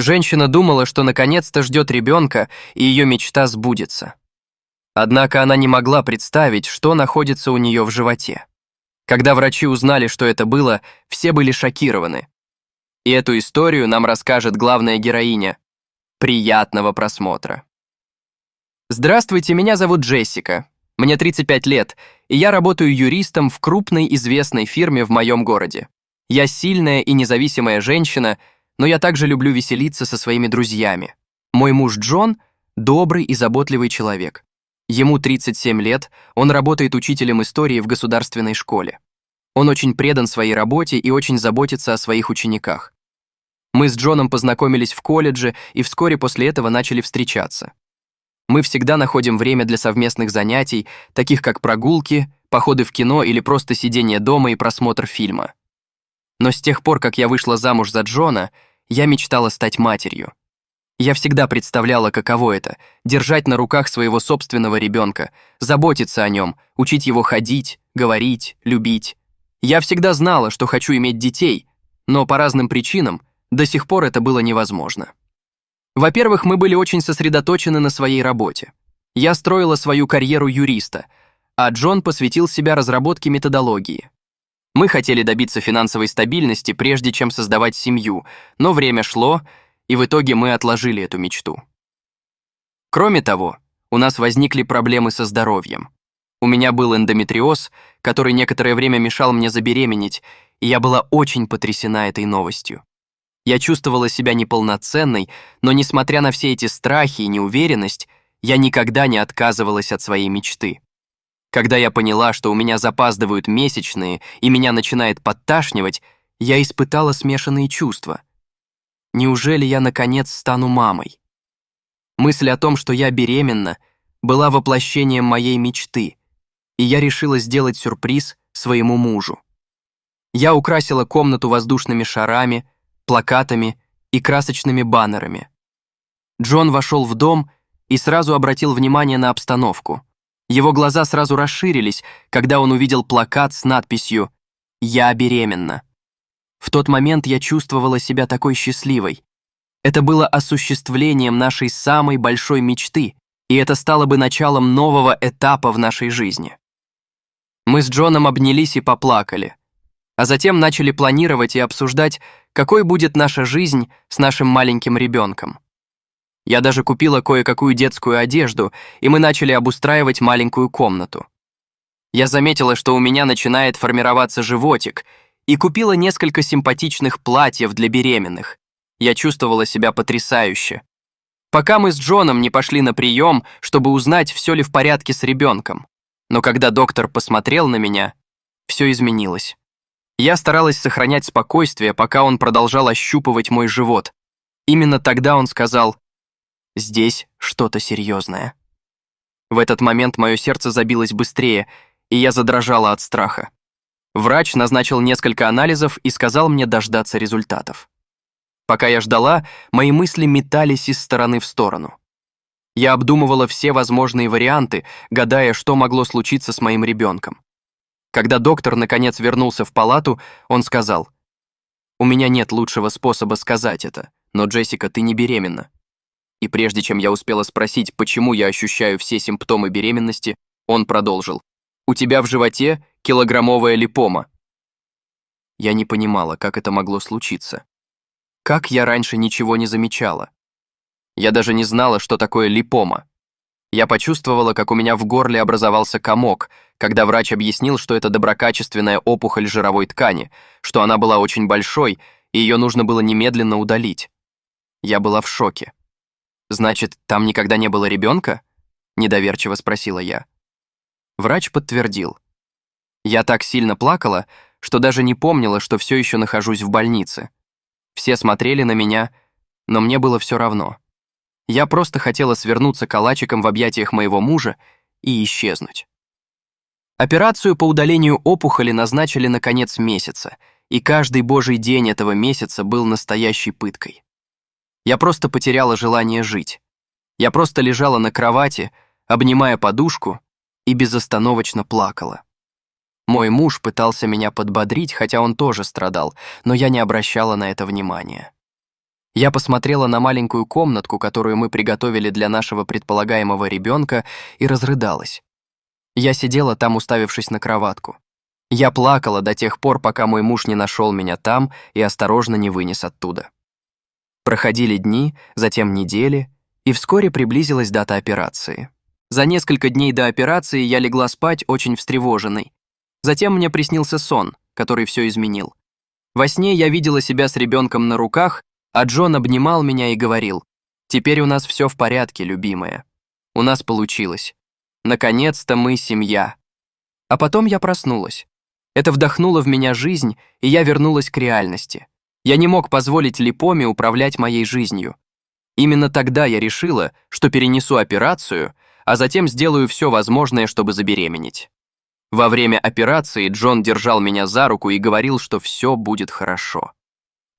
Женщина думала, что наконец-то ждет ребенка, и ее мечта сбудется. Однако она не могла представить, что находится у нее в животе. Когда врачи узнали, что это было, все были шокированы. И эту историю нам расскажет главная героиня. Приятного просмотра. Здравствуйте, меня зовут Джессика. Мне 35 лет, и я работаю юристом в крупной известной фирме в моем городе. Я сильная и независимая женщина, но я также люблю веселиться со своими друзьями. Мой муж Джон – добрый и заботливый человек. Ему 37 лет, он работает учителем истории в государственной школе. Он очень предан своей работе и очень заботится о своих учениках. Мы с Джоном познакомились в колледже и вскоре после этого начали встречаться. Мы всегда находим время для совместных занятий, таких как прогулки, походы в кино или просто сидение дома и просмотр фильма. Но с тех пор, как я вышла замуж за Джона, я мечтала стать матерью. Я всегда представляла, каково это – держать на руках своего собственного ребенка, заботиться о нем, учить его ходить, говорить, любить. Я всегда знала, что хочу иметь детей, но по разным причинам до сих пор это было невозможно. Во-первых, мы были очень сосредоточены на своей работе. Я строила свою карьеру юриста, а Джон посвятил себя разработке методологии. Мы хотели добиться финансовой стабильности, прежде чем создавать семью, но время шло, и в итоге мы отложили эту мечту. Кроме того, у нас возникли проблемы со здоровьем. У меня был эндометриоз, который некоторое время мешал мне забеременеть, и я была очень потрясена этой новостью. Я чувствовала себя неполноценной, но несмотря на все эти страхи и неуверенность, я никогда не отказывалась от своей мечты. Когда я поняла, что у меня запаздывают месячные и меня начинает подташнивать, я испытала смешанные чувства. Неужели я, наконец, стану мамой? Мысль о том, что я беременна, была воплощением моей мечты, и я решила сделать сюрприз своему мужу. Я украсила комнату воздушными шарами, плакатами и красочными баннерами. Джон вошел в дом и сразу обратил внимание на обстановку. Его глаза сразу расширились, когда он увидел плакат с надписью «Я беременна». В тот момент я чувствовала себя такой счастливой. Это было осуществлением нашей самой большой мечты, и это стало бы началом нового этапа в нашей жизни. Мы с Джоном обнялись и поплакали, а затем начали планировать и обсуждать, какой будет наша жизнь с нашим маленьким ребенком. Я даже купила кое-какую детскую одежду, и мы начали обустраивать маленькую комнату. Я заметила, что у меня начинает формироваться животик, и купила несколько симпатичных платьев для беременных. Я чувствовала себя потрясающе. Пока мы с Джоном не пошли на прием, чтобы узнать, все ли в порядке с ребенком. Но когда доктор посмотрел на меня, все изменилось. Я старалась сохранять спокойствие, пока он продолжал ощупывать мой живот. Именно тогда он сказал: «Здесь что-то серьезное». В этот момент мое сердце забилось быстрее, и я задрожала от страха. Врач назначил несколько анализов и сказал мне дождаться результатов. Пока я ждала, мои мысли метались из стороны в сторону. Я обдумывала все возможные варианты, гадая, что могло случиться с моим ребенком. Когда доктор наконец вернулся в палату, он сказал: «У меня нет лучшего способа сказать это, но, Джессика, ты не беременна». И прежде чем я успела спросить, почему я ощущаю все симптомы беременности, он продолжил: «У тебя в животе килограммовая липома». Я не понимала, как это могло случиться. Как я раньше ничего не замечала? Я даже не знала, что такое липома. Я почувствовала, как у меня в горле образовался комок, когда врач объяснил, что это доброкачественная опухоль жировой ткани, что она была очень большой, и ее нужно было немедленно удалить. Я была в шоке. «Значит, там никогда не было ребенка?» — недоверчиво спросила я. Врач подтвердил. Я так сильно плакала, что даже не помнила, что все еще нахожусь в больнице. Все смотрели на меня, но мне было все равно. Я просто хотела свернуться калачиком в объятиях моего мужа и исчезнуть. Операцию по удалению опухоли назначили на конец месяца, и каждый божий день этого месяца был настоящей пыткой. Я просто потеряла желание жить. Я просто лежала на кровати, обнимая подушку, и безостановочно плакала. Мой муж пытался меня подбодрить, хотя он тоже страдал, но я не обращала на это внимания. Я посмотрела на маленькую комнатку, которую мы приготовили для нашего предполагаемого ребенка, и разрыдалась. Я сидела там, уставившись на кроватку. Я плакала до тех пор, пока мой муж не нашел меня там и осторожно не вынес оттуда. Проходили дни, затем недели, и вскоре приблизилась дата операции. За несколько дней до операции я легла спать очень встревоженной. Затем мне приснился сон, который все изменил. Во сне я видела себя с ребенком на руках, а Джон обнимал меня и говорил: «Теперь у нас все в порядке, любимая. У нас получилось. Наконец-то мы семья». А потом я проснулась. Это вдохнуло в меня жизнь, и я вернулась к реальности. Я не мог позволить липоме управлять моей жизнью. Именно тогда я решила, что перенесу операцию, а затем сделаю все возможное, чтобы забеременеть. Во время операции Джон держал меня за руку и говорил, что все будет хорошо.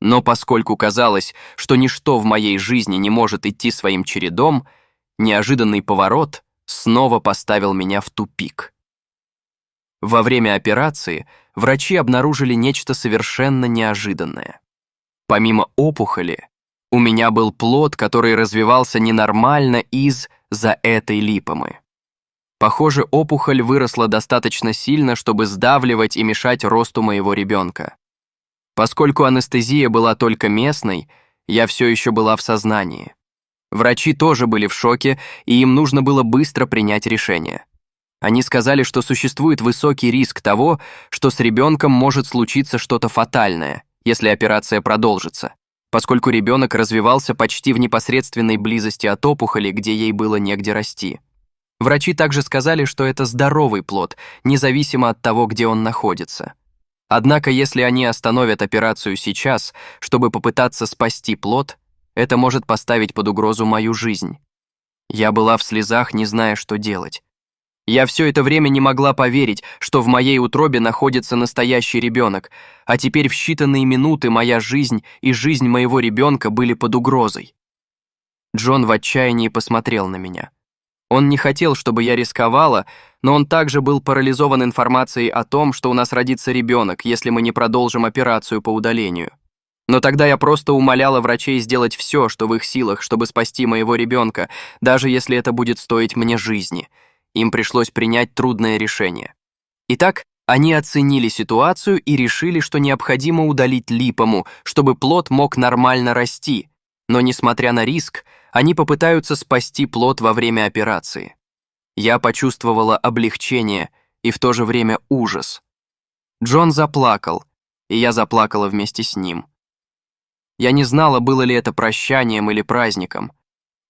Но поскольку казалось, что ничто в моей жизни не может идти своим чередом, неожиданный поворот снова поставил меня в тупик. Во время операции врачи обнаружили нечто совершенно неожиданное. Помимо опухоли, у меня был плод, который развивался ненормально из-за этой липомы. Похоже, опухоль выросла достаточно сильно, чтобы сдавливать и мешать росту моего ребенка. Поскольку анестезия была только местной, я все еще была в сознании. Врачи тоже были в шоке, и им нужно было быстро принять решение. Они сказали, что существует высокий риск того, что с ребенком может случиться что-то фатальное, если операция продолжится, поскольку ребенок развивался почти в непосредственной близости от опухоли, где ей было негде расти. Врачи также сказали, что это здоровый плод, независимо от того, где он находится. Однако, если они остановят операцию сейчас, чтобы попытаться спасти плод, это может поставить под угрозу мою жизнь. Я была в слезах, не зная, что делать. Я все это время не могла поверить, что в моей утробе находится настоящий ребенок, а теперь в считанные минуты моя жизнь и жизнь моего ребенка были под угрозой. Джон в отчаянии посмотрел на меня. Он не хотел, чтобы я рисковала, но он также был парализован информацией о том, что у нас родится ребенок, если мы не продолжим операцию по удалению. Но тогда я просто умоляла врачей сделать все, что в их силах, чтобы спасти моего ребенка, даже если это будет стоить мне жизни. Им пришлось принять трудное решение. Итак, они оценили ситуацию и решили, что необходимо удалить липому, чтобы плод мог нормально расти. Но, несмотря на риск, они попытаются спасти плод во время операции. Я почувствовала облегчение и в то же время ужас. Джон заплакал, и я заплакала вместе с ним. Я не знала, было ли это прощанием или праздником,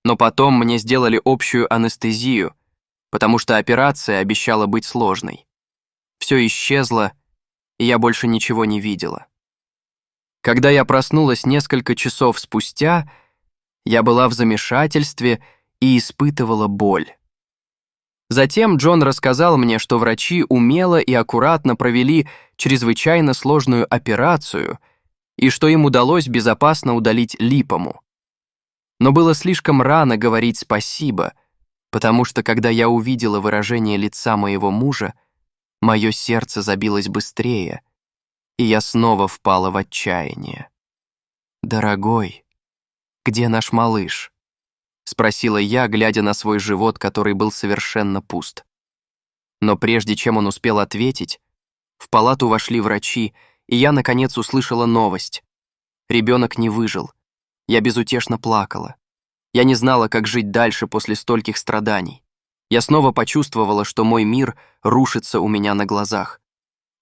но потом мне сделали общую анестезию, потому что операция обещала быть сложной. Все исчезло, и я больше ничего не видела. Когда я проснулась несколько часов спустя, я была в замешательстве и испытывала боль. Затем Джон рассказал мне, что врачи умело и аккуратно провели чрезвычайно сложную операцию и что им удалось безопасно удалить липому. Но было слишком рано говорить спасибо, потому что, когда я увидела выражение лица моего мужа, мое сердце забилось быстрее, и я снова впала в отчаяние. «Дорогой, где наш малыш?» — спросила я, глядя на свой живот, который был совершенно пуст. Но прежде чем он успел ответить, в палату вошли врачи, и я, наконец, услышала новость. Ребенок не выжил. Я безутешно плакала. Я не знала, как жить дальше после стольких страданий. Я снова почувствовала, что мой мир рушится у меня на глазах.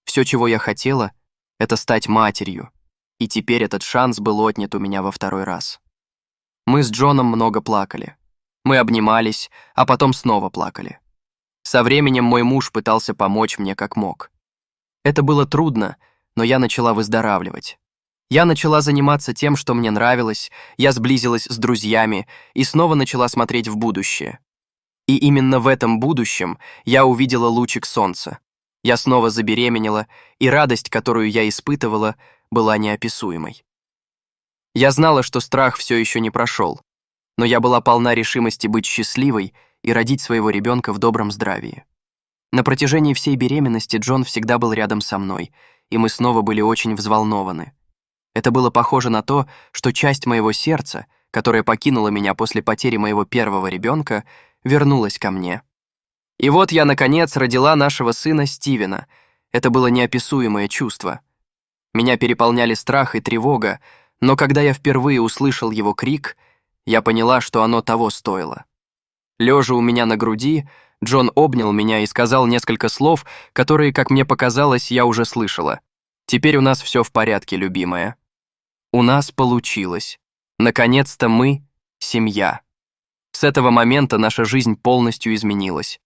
Все, чего я хотела, это стать матерью, и теперь этот шанс был отнят у меня во второй раз. Мы с Джоном много плакали. Мы обнимались, а потом снова плакали. Со временем мой муж пытался помочь мне как мог. Это было трудно, но я начала выздоравливать. Я начала заниматься тем, что мне нравилось, я сблизилась с друзьями и снова начала смотреть в будущее. И именно в этом будущем я увидела лучик солнца. Я снова забеременела, и радость, которую я испытывала, была неописуемой. Я знала, что страх все еще не прошел, но я была полна решимости быть счастливой и родить своего ребенка в добром здравии. На протяжении всей беременности Джон всегда был рядом со мной, и мы снова были очень взволнованы. Это было похоже на то, что часть моего сердца, которая покинула меня после потери моего первого ребенка, вернулась ко мне. И вот я, наконец, родила нашего сына Стивена. Это было неописуемое чувство. Меня переполняли страх и тревога, но когда я впервые услышал его крик, я поняла, что оно того стоило. Лежа у меня на груди, Джон обнял меня и сказал несколько слов, которые, как мне показалось, я уже слышала. «Теперь у нас все в порядке, любимая. У нас получилось. Наконец-то мы — семья». С этого момента наша жизнь полностью изменилась.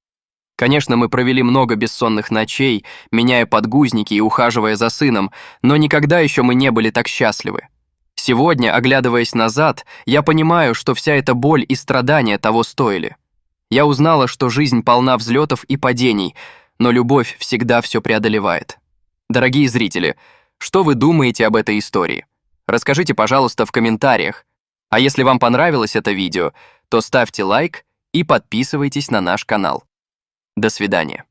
Конечно, мы провели много бессонных ночей, меняя подгузники и ухаживая за сыном, но никогда еще мы не были так счастливы. Сегодня, оглядываясь назад, я понимаю, что вся эта боль и страдания того стоили. Я узнала, что жизнь полна взлетов и падений, но любовь всегда все преодолевает. Дорогие зрители, что вы думаете об этой истории? Расскажите, пожалуйста, в комментариях. А если вам понравилось это видео, то ставьте лайк и подписывайтесь на наш канал. До свидания.